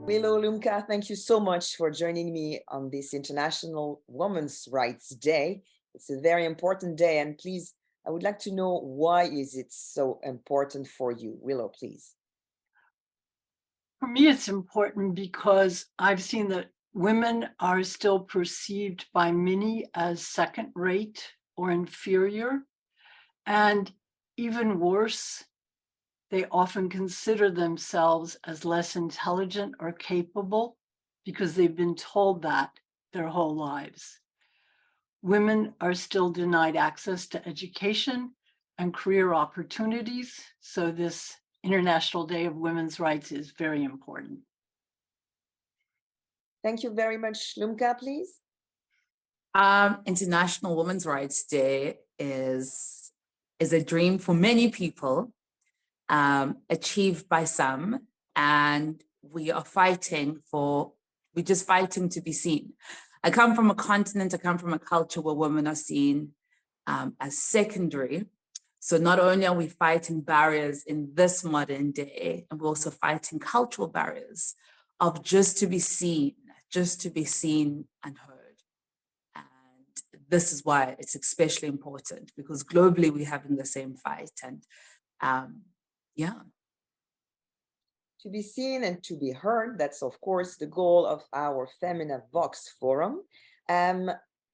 Willow, Lumka, thank you so much for joining me on this International Women's Rights Day. It's a very important day, and please, I would like to know, why is it so important for you? Willow, please. For me, it's important because I've seen that women are still perceived by many as second-rate or inferior, and even worse, they often consider themselves as less intelligent or capable because they've been told that their whole lives. Women are still denied access to education and career opportunities, so this International Day of Women's Rights is very important. Thank you very much. Lumka, please. International Women's Rights Day is a dream for many people, achieved by some, and we're just fighting to be seen. I come from a continent, I come from a culture where women are seen as secondary. So not only are we fighting barriers in this modern day, and we're also fighting cultural barriers of just to be seen and heard. And this is why it's especially important, because globally we're having the same fight. And yeah. To be seen and to be heard, that's of course the goal of our Femina Vox Forum.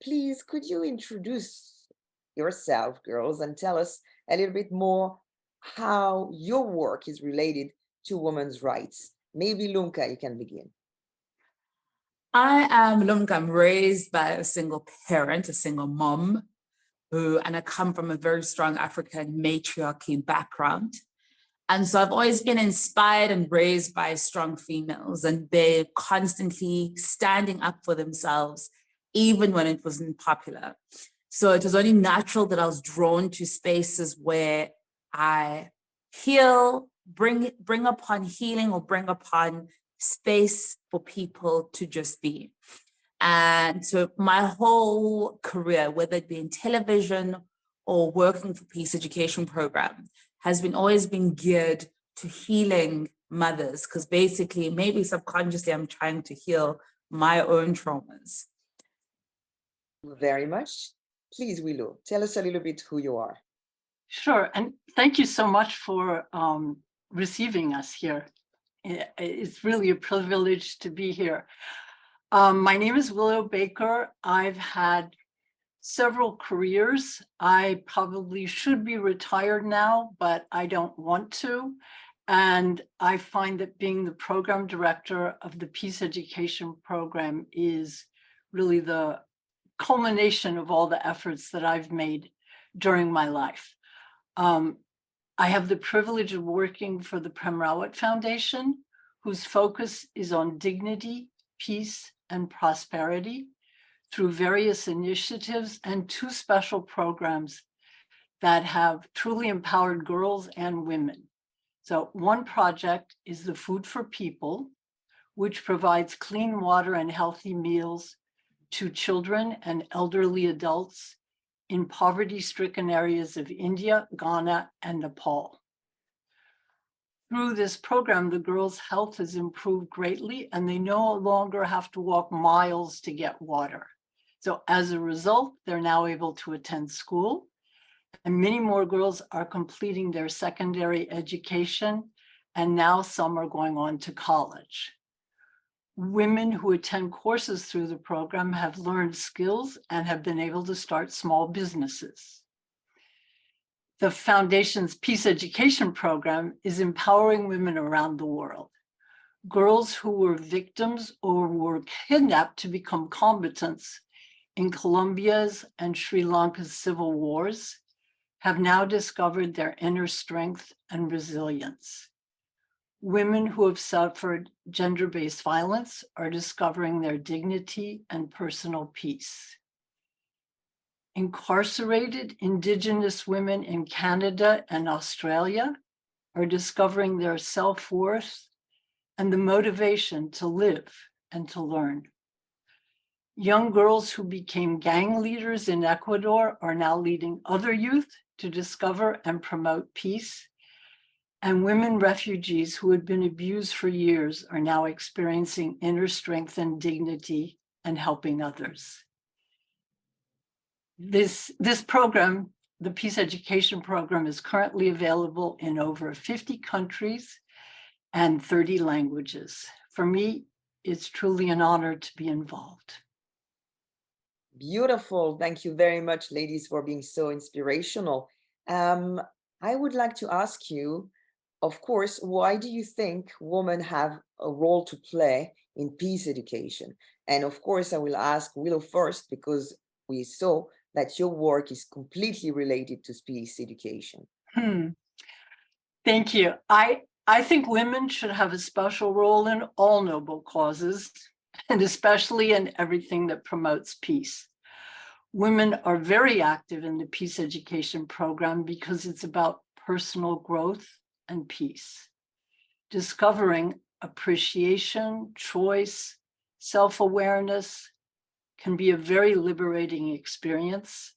Please, could you introduce yourself, girls, and tell us a little bit more how your work is related to women's rights? Maybe Lumka, you can begin. I am Lumka. I'm raised by a single parent, a single mom, and I come from a very strong African matriarchy background. And so I've always been inspired and raised by strong females, and they're constantly standing up for themselves, even when it wasn't popular. So it was only natural that I was drawn to spaces where I heal, bring upon healing, or bring upon space for people to just be. And so my whole career, whether it be in television or working for peace education program, has always been geared to healing mothers, because basically, maybe subconsciously, I'm trying to heal my own traumas. Very much. Please, Willow, tell us a little bit who you are. Sure, and thank you so much for receiving us here. It's really a privilege to be here. My name is Willow Baker. I've had several careers. I probably should be retired now, but I don't want to. And I find that being the program director of the Peace Education Program is really the culmination of all the efforts that I've made during my life. I have the privilege of working for the Prem Rawat Foundation, whose focus is on dignity, peace, and prosperity, through various initiatives and 2 special programs that have truly empowered girls and women. So one project is the Food for People, which provides clean water and healthy meals to children and elderly adults in poverty-stricken areas of India, Ghana, and Nepal. Through this program, the girls' health has improved greatly, and they no longer have to walk miles to get water. So as a result, they're now able to attend school, and many more girls are completing their secondary education, and now some are going on to college. Women who attend courses through the program have learned skills and have been able to start small businesses. The Foundation's Peace Education Program is empowering women around the world. Girls who were victims or were kidnapped to become combatants in Colombia's and Sri Lanka's civil wars have now discovered their inner strength and resilience. Women who have suffered gender-based violence are discovering their dignity and personal peace. Incarcerated Indigenous women in Canada and Australia are discovering their self-worth and the motivation to live and to learn. Young girls who became gang leaders in Ecuador are now leading other youth to discover and promote peace. And women refugees who had been abused for years are now experiencing inner strength and dignity and helping others. This program, the Peace Education Program, is currently available in over 50 countries and 30 languages. For me, it's truly an honor to be involved. Beautiful. Thank you very much, ladies, for being so inspirational. I would like to ask you, of course, why do you think women have a role to play in peace education? And of course, I will ask Willow first, because we saw that your work is completely related to peace education. Thank you. I think women should have a special role in all noble causes, and especially in everything that promotes peace. Women are very active in the Peace Education Program because it's about personal growth and peace. Discovering appreciation, choice, self-awareness can be a very liberating experience.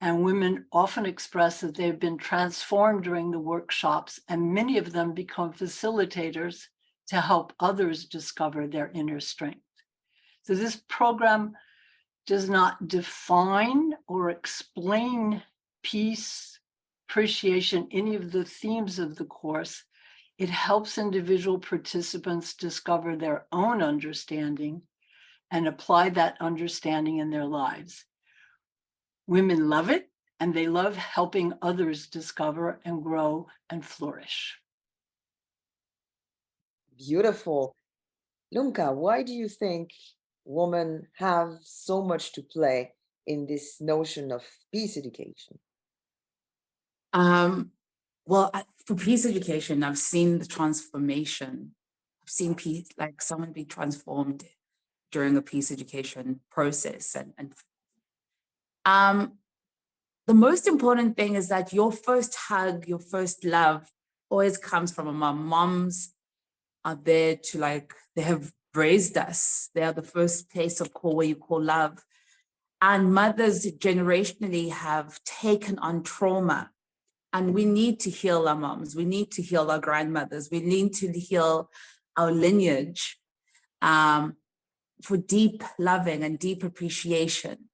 And women often express that they've been transformed during the workshops, and many of them become facilitators to help others discover their inner strength. So this program does not define or explain peace, appreciation, any of the themes of the course. It helps individual participants discover their own understanding and apply that understanding in their lives. Women love it, and they love helping others discover and grow and flourish. Beautiful. Lumka, why do you think women have so much to play in this notion of peace education? Well, for peace education, I've seen the transformation. I've seen peace, like someone be transformed during a peace education process. The most important thing is that your first hug, your first love always comes from a mom. Moms are there to they have raised us. They are the first place of call where you call love. And mothers generationally have taken on trauma. And we need to heal our moms. We need to heal our grandmothers. We need to heal our lineage for deep loving and deep appreciation.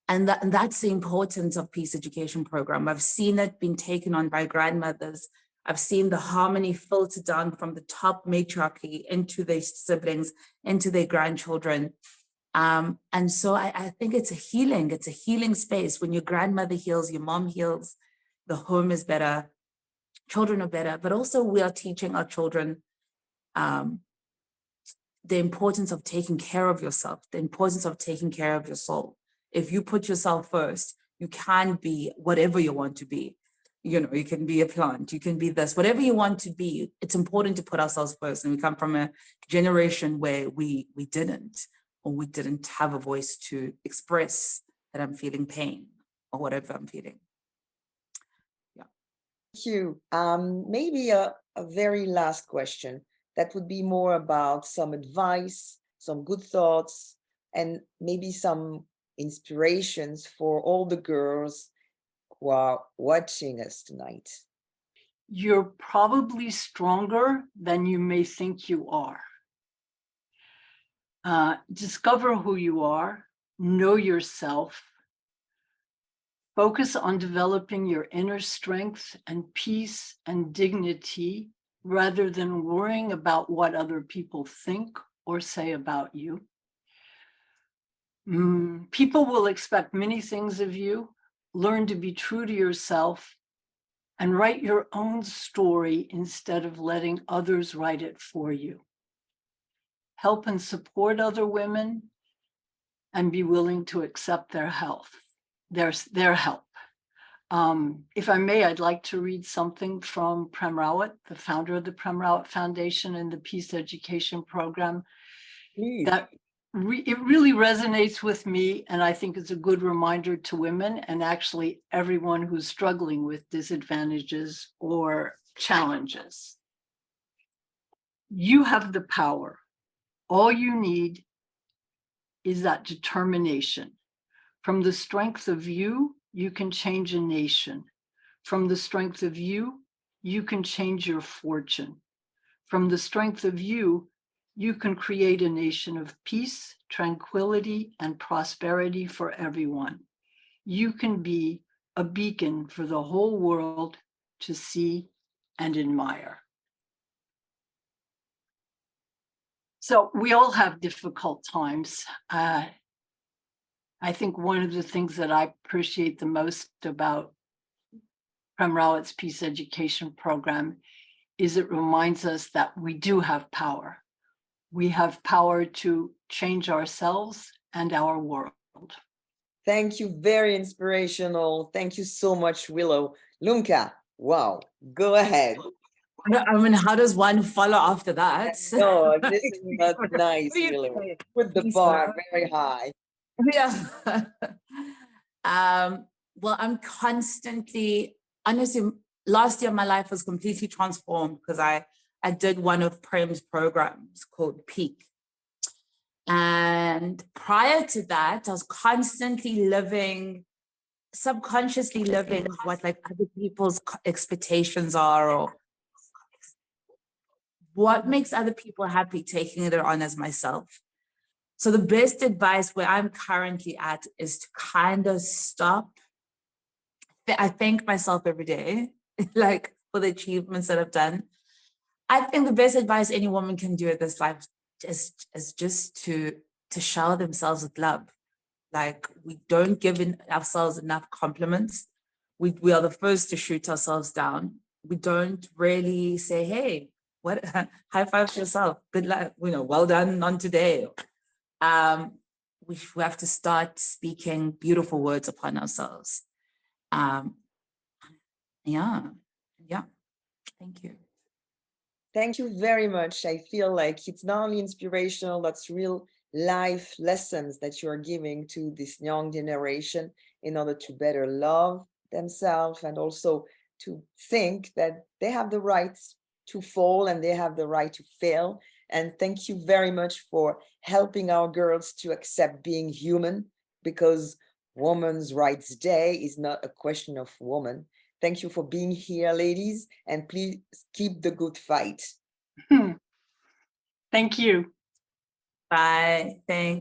And that's the importance of Peace Education Program. I've seen it being taken on by grandmothers. I've seen the harmony filter down from the top matriarchy into their siblings, into their grandchildren. And so I think it's a healing space. When your grandmother heals, your mom heals, the home is better, children are better, but also we are teaching our children the importance of taking care of yourself, the importance of taking care of your soul. If you put yourself first, you can be whatever you want to be. You know, you can be a plant, you can be this, whatever you want to be. It's important to put ourselves first. And we come from a generation where we didn't have a voice to express that I'm feeling pain or whatever I'm feeling. Yeah. Thank you. Maybe a very last question that would be more about some advice, some good thoughts, and maybe some inspirations for all the girls who are watching us tonight. You're probably stronger than you may think you are. Discover who you are, know yourself, focus on developing your inner strength and peace and dignity rather than worrying about what other people think or say about you. People will expect many things of you. Learn to be true to yourself and write your own story instead of letting others write it for you. Help and support other women and be willing to accept their help. If I may, I'd like to read something from Prem Rawat, the founder of the Prem Rawat Foundation and the Peace Education Program. Please. It really resonates with me, and I think it's a good reminder to women and actually everyone who's struggling with disadvantages or challenges. You have the power. All you need is that determination. From the strength of you, you can change a nation. From the strength of you, you can change your fortune. From the strength of you, you can create a nation of peace, tranquility, and prosperity for everyone. You can be a beacon for the whole world to see and admire. So we all have difficult times. I think one of the things that I appreciate the most about Prem Rawat's Peace Education Program is it reminds us that we do have power. We have power to change ourselves and our world. Thank you, very inspirational. Thank you so much, Willow. Lumka, wow, go ahead. I mean, how does one follow after that? No, this is not nice, Willow. Put the bar very high. Yeah. Well, I'm constantly, honestly, last year my life was completely transformed because I did one of Prem's programs called Peak. And prior to that, I was constantly subconsciously living what like other people's expectations are, or what makes other people happy, taking it on as myself. So the best advice where I'm currently at is to kind of stop. I thank myself every day, like for the achievements that I've done. I think the best advice any woman can do in this life is just to shower themselves with love. Like, we don't give ourselves enough compliments. We are the first to shoot ourselves down. We don't really say, hey, what, high five to yourself. Good luck, well done on today. We have to start speaking beautiful words upon ourselves. Yeah. Thank you. Thank you very much. I feel like it's not only inspirational, that's real life lessons that you are giving to this young generation in order to better love themselves and also to think that they have the right to fall and they have the right to fail. And thank you very much for helping our girls to accept being human, because Women's Rights Day is not a question of women. Thank you for being here, ladies, and please keep the good fight. Thank you. Bye. Thanks.